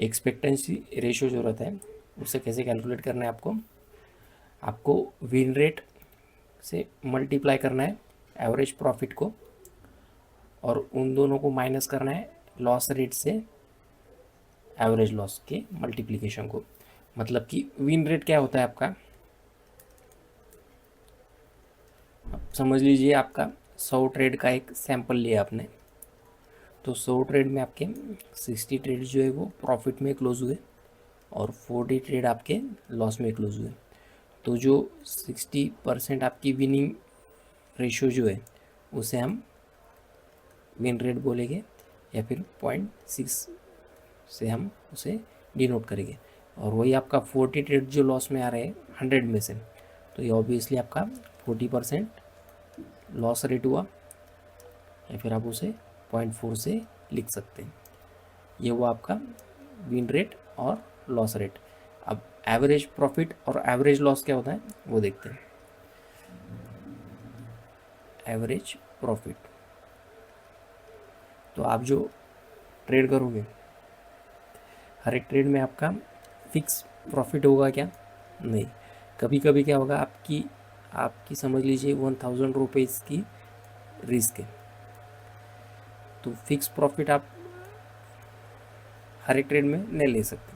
Expectancy ratio जो रहता है उससे कैसे कैलकुलेट करना है आपको विन रेट से मल्टीप्लाई करना है एवरेज प्रॉफिट को, और उन दोनों को माइनस करना है लॉस रेट से एवरेज लॉस के मल्टीप्लिकेशन को। मतलब कि विन रेट क्या होता है आपका, समझ लीजिए आपका 100 ट्रेड का एक सैंपल लिया आपने, तो 100 ट्रेड में आपके 60 ट्रेड जो है वो प्रॉफिट में क्लोज हुए और 40 ट्रेड आपके लॉस में क्लोज हुए। तो जो 60% आपकी विनिंग रेशियो जो है उसे हम विन रेट बोलेंगे, या फिर 0.6 से हम उसे डिनोट करेंगे। और वही आपका 40 ट्रेड जो लॉस में आ रहे हैं 100 में से, तो ये ऑब्वियसली आपका 40% लॉस रेट हुआ, या फिर आप उसे 0.4 से लिख सकते हैं। ये हुआ आपका विन रेट और लॉस रेट। अब एवरेज प्रॉफिट और एवरेज लॉस क्या होता है वो देखते हैं। एवरेज प्रॉफिट, तो आप जो ट्रेड करोगे हर एक ट्रेड में आपका फिक्स प्रॉफिट होगा क्या? नहीं। कभी कभी क्या होगा, आपकी समझ लीजिए 1000 रुपीज़ की रिस्क है, तो फिक्स प्रॉफिट आप हर एक ट्रेड में नहीं ले सकते।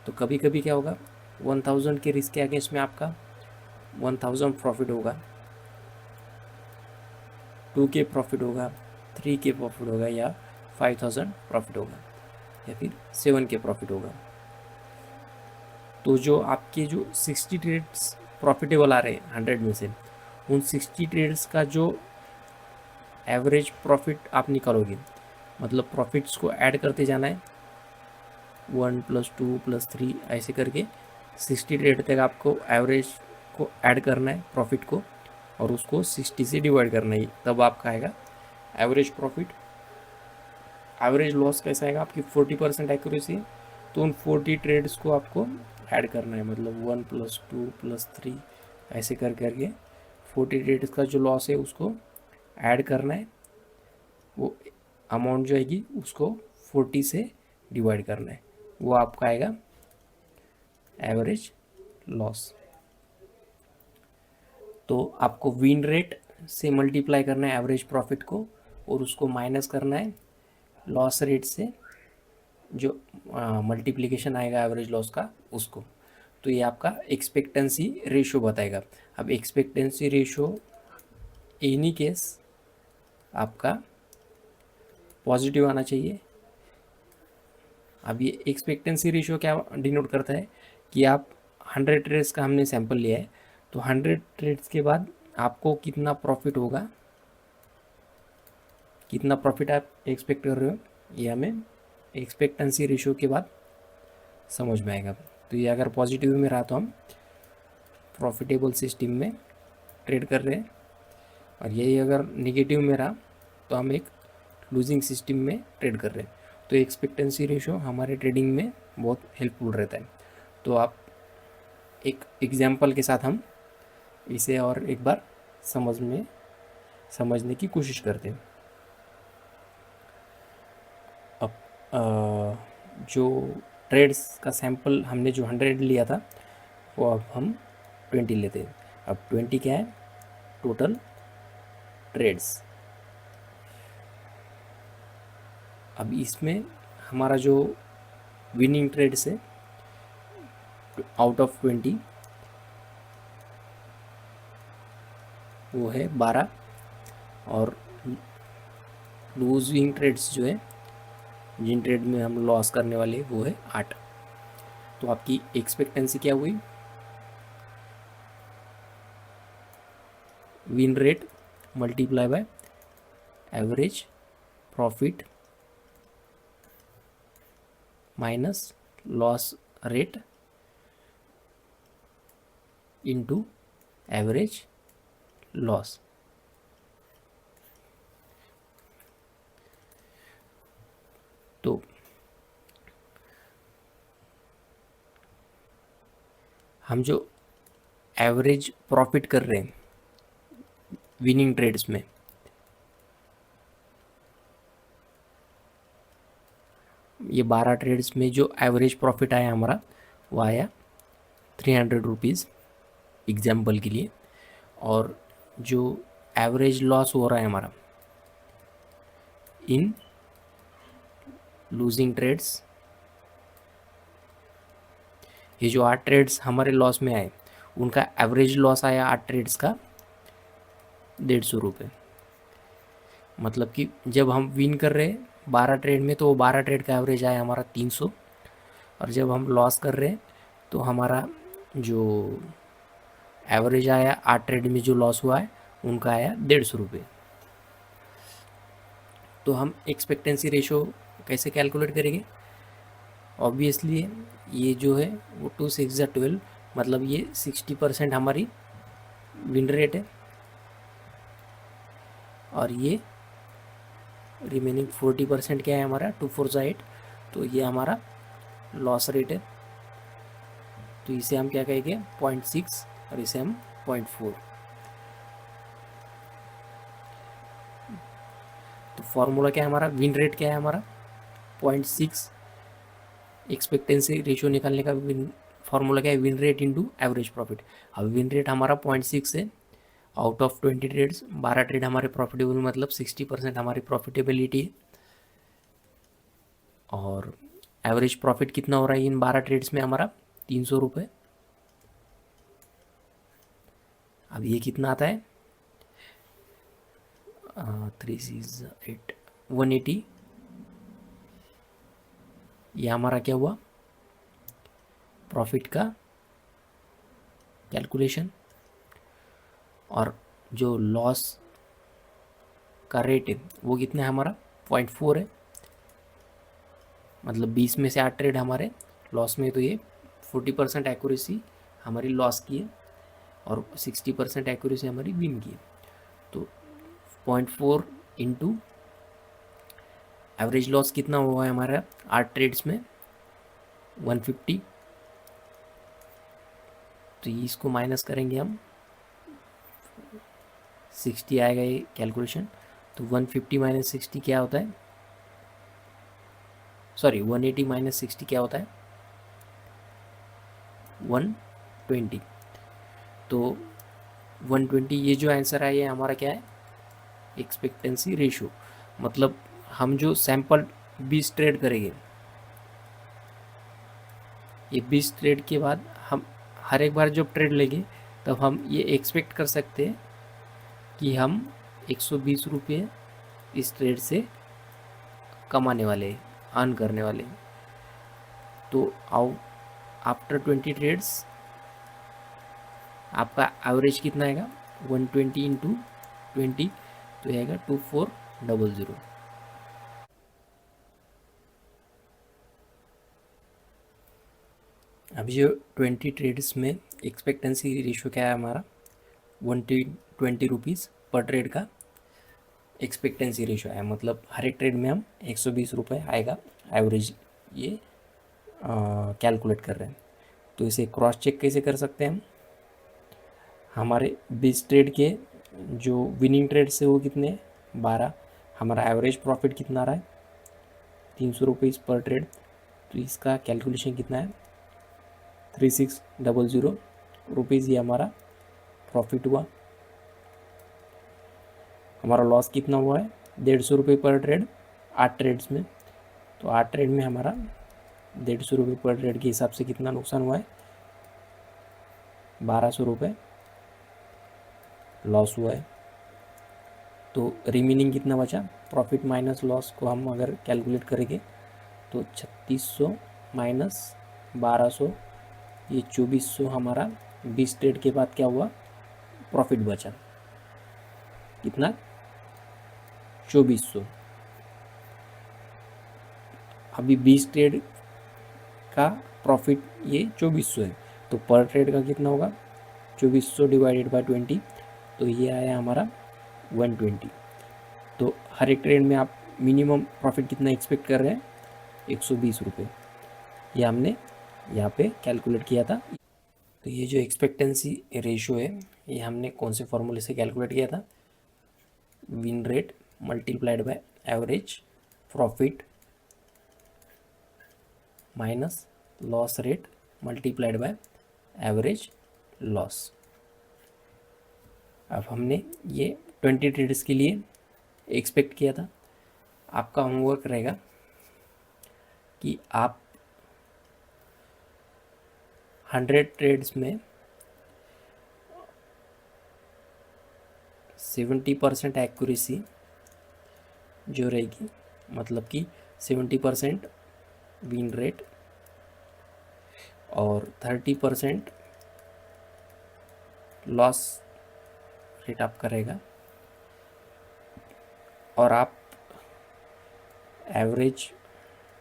तो कभी कभी क्या होगा, 1000 के रिस्क के अगेंस्ट में आपका 1000 प्रॉफिट होगा, 2 के प्रॉफिट होगा, 3 के प्रॉफिट होगा, या 5000 प्रॉफिट होगा, या फिर 7 के प्रॉफिट होगा। तो जो आपके जो 60 ट्रेड्स प्रॉफिटेबल आ रहे हैं 100 में से, उन 60 ट्रेड्स का जो एवरेज प्रॉफिट आप निकालोगे, मतलब प्रॉफिट्स को ऐड करते जाना है 1 + 2 + 3 ऐसे करके 60 ट्रेड तक आपको एवरेज को ऐड करना है प्रॉफिट को, और उसको 60 से डिवाइड करना है, तब आपका आएगा एवरेज प्रॉफिट। एवरेज लॉस कैसा आएगा, आपकी 40% एक्यूरेसी है, तो उन 40 ट्रेड्स को आपको ऐड करना है, मतलब 1 + 2 + 3 ऐसे कर करके 40 ट्रेड्स का जो लॉस है उसको ऐड करना है, वो अमाउंट जो आएगी उसको 40 से डिवाइड करना है, वो आपका आएगा एवरेज लॉस। तो आपको विन रेट से मल्टीप्लाई करना है एवरेज प्रॉफिट को, और उसको माइनस करना है लॉस रेट से, जो मल्टीप्लिकेशन आएगा एवरेज लॉस का उसको। तो ये आपका एक्सपेक्टेंसी रेशो बताएगा। अब एक्सपेक्टेंसी रेशो एनी केस आपका पॉजिटिव आना चाहिए। अब ये एक्सपेक्टेंसी रेशियो क्या डिनोट करता है कि आप 100 ट्रेड्स का हमने सैंपल लिया है, तो 100 ट्रेड्स के बाद आपको कितना प्रॉफिट होगा, कितना प्रॉफिट आप एक्सपेक्ट कर रहे हो, ये हमें एक्सपेक्टेंसी रेशियो के बाद समझ में आएगा। तो ये अगर पॉजिटिव में रहा तो हम प्रॉफिटेबल सिस्टम में ट्रेड कर रहे हैं, और यही अगर नेगेटिव में रहा तो हम एक लूजिंग सिस्टम में ट्रेड कर रहे हैं। तो एक्सपेक्टेंसी रेशियो हमारे ट्रेडिंग में बहुत हेल्पफुल रहता है। तो आप एक एग्जाम्पल के साथ हम इसे और एक बार समझने की कोशिश करते हैं। अब जो ट्रेड्स का सैंपल हमने जो 100 लिया था वो अब हम 20 लेते हैं। अब 20 क्या है, टोटल ट्रेड्स। अब इसमें हमारा जो विनिंग ट्रेड्स है आउट ऑफ 20 वो है 12, और लूजिंग ट्रेड्स जो है जिन ट्रेड में हम लॉस करने वाले वो है 8। तो आपकी एक्सपेक्टेंसी क्या हुई, win rate multiply by average profit minus loss rate into average loss. तो हम जो एवरेज प्रॉफिट कर रहे हैं विनिंग ट्रेड्स में, ये 12 ट्रेड्स में जो एवरेज प्रॉफिट आया हमारा वो आया 300 रुपीज़ एग्जाम्पल के लिए, और जो एवरेज लॉस हो रहा है हमारा इन लूजिंग ट्रेड्स, ये जो 8 ट्रेड्स हमारे लॉस में आए उनका एवरेज लॉस आया 8 ट्रेड्स का 150 रुपये। मतलब कि जब हम विन कर रहे हैं 12 ट्रेड में तो वो 12 ट्रेड का एवरेज आया हमारा 300, और जब हम लॉस कर रहे हैं तो हमारा जो एवरेज आया 8 ट्रेड में जो लॉस हुआ है उनका आया 150 रुपये। तो हम एक्सपेक्टेंसी रेशो कैसे कैलकुलेट करेंगे? ऑब्वियसली ये जो है वो 2 6 12, मतलब ये 60% हमारी विन रेट है और ये रिमेनिंग 40% क्या है हमारा 2 4 8, तो ये हमारा लॉस रेट है। तो इसे हम क्या कहेंगे 0.6 और इसे हम 0.4। तो फॉर्मूला क्या है हमारा, विन रेट क्या है हमारा 0.6, एक्सपेक्टेंसी रेशियो निकालने का फॉर्मूला क्या है, win rate into average profit. अब विन रेट हमारा 0.6 है, आउट ऑफ 20 ट्रेड्स 12 ट्रेड हमारे प्रॉफिटेबल, मतलब 60% हमारी प्रॉफिटेबिलिटी है। और एवरेज प्रॉफिट कितना हो रहा है इन 12 ट्रेड्स में हमारा 300 रुपये। अब ये कितना आता है 3 6 8 180, ये हमारा क्या हुआ प्रॉफिट का कैलकुलेशन। और जो लॉस का रेट है वो कितना है हमारा 0.4 है, मतलब 20 में से 8 ट्रेड हमारे लॉस में, तो ये 40% एक्यूरेसी हमारी लॉस की है और 60% एक्यूरेसी हमारी विन की है। तो 0.4 इंटू एवरेज लॉस कितना हुआ है हमारा 8 ट्रेड्स में 150, तो इसको माइनस करेंगे हम 60 आएगा ये कैलकुलेशन। तो 150 माइनस 60 क्या होता है, सॉरी 180 माइनस 60 क्या होता है 120। तो 120 ये जो आंसर है ये हमारा क्या है एक्सपेक्टेंसी रेशियो। मतलब हम जो सैंपल 20 ट्रेड करेंगे, ये 20 ट्रेड के बाद हम हर एक बार जब ट्रेड लेंगे तब हम ये एक्सपेक्ट कर सकते हैं कि हम 120 रुपये इस ट्रेड से कमाने वाले, अर्न करने वाले। तो आफ्टर 20 ट्रेड्स आपका एवरेज कितना आएगा 120 इंटू 20, तो आएगा 2400। अभी जो 20 ट्रेड्स में एक्सपेक्टेंसी रेशियो क्या है हमारा 120 रुपीज़ पर ट्रेड का एक्सपेक्टेंसी रेशियो है, मतलब हर एक ट्रेड में हम 120 रुपये आएगा एवरेज ये कैलकुलेट कर रहे हैं। तो इसे क्रॉस चेक कैसे कर सकते हैं हम, हमारे 20 ट्रेड के जो विनिंग ट्रेड से वो कितने 12, हमारा एवरेज प्रॉफिट कितना आ रहा है 300 रुपीज़ पर ट्रेड, तो इसका कैलकुलेशन कितना है 3600 रुपीज़, ये हमारा प्रॉफिट हुआ। हमारा लॉस कितना हुआ है 150 रुपये पर ट्रेड 8 ट्रेड्स में, तो 8 ट्रेड में हमारा 150 रुपये पर ट्रेड के हिसाब से कितना नुकसान हुआ है 1200 रुपये लॉस हुआ है। तो रिमेनिंग कितना बचा, प्रॉफिट माइनस लॉस को हम अगर कैलकुलेट करेंगे तो 3600 माइनस 1200, ये 2400 हमारा 20 ट्रेड के बाद क्या हुआ प्रॉफिट बचा कितना 2400। अभी 20 ट्रेड का प्रॉफिट ये 2400 है, तो पर ट्रेड का कितना होगा 2400 डिवाइडेड बाय 20, तो ये आया हमारा 120। तो हर एक ट्रेड में आप मिनिमम प्रॉफिट कितना एक्सपेक्ट कर रहे हैं 120 रुपये, ये हमने यहाँ पे कैलकुलेट किया था। तो ये जो एक्सपेक्टेंसी रेशियो है ये हमने कौन से फॉर्मूले से कैलकुलेट किया था, win rate multiplied by average profit minus loss rate multiplied by average loss. अब हमने ये 20 ट्रेड्स के लिए एक्सपेक्ट किया था। आपका होमवर्क रहेगा कि आप 100 ट्रेड्स में 70% एक्यूरेसी जो रहेगी, मतलब कि 70% विन रेट और 30% लॉस रेट आपका रहेगा, और आप एवरेज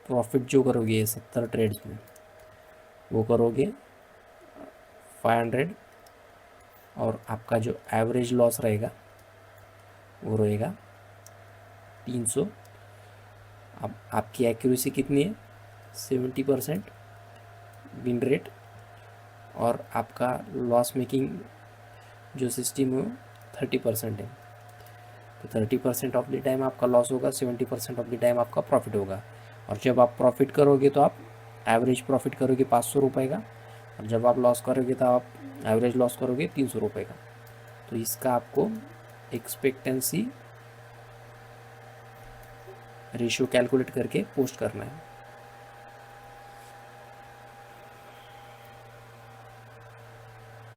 प्रॉफिट जो करोगे 70 ट्रेड्स में वो करोगे 500, और आपका जो एवरेज लॉस रहेगा वो रहेगा 300। अब आपकी एक्यूरेसी कितनी है? 70% विन रेट, और आपका लॉस मेकिंग जो सिस्टम है 30% है। तो 30% ऑफ द टाइम आपका लॉस होगा, 70% ऑफ द टाइम आपका प्रॉफिट होगा। और जब आप प्रॉफिट करोगे तो आप एवरेज प्रॉफिट करोगे 500 रुपये का, और जब आप लॉस करोगे तो आप एवरेज लॉस करोगे 300 रुपये का। तो इसका आपको एक्सपेक्टेंसी रेशियो कैलकुलेट करके पोस्ट करना है।